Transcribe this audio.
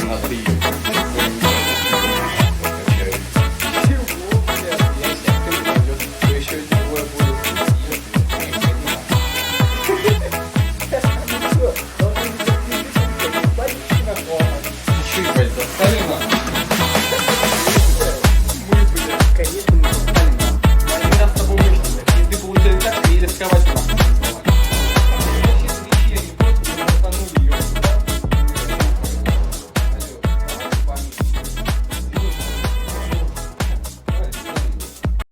на прием. Конечно, мы достали нам. Но они нас с тобой вышли. Ты, получается, так, и рисковать нам.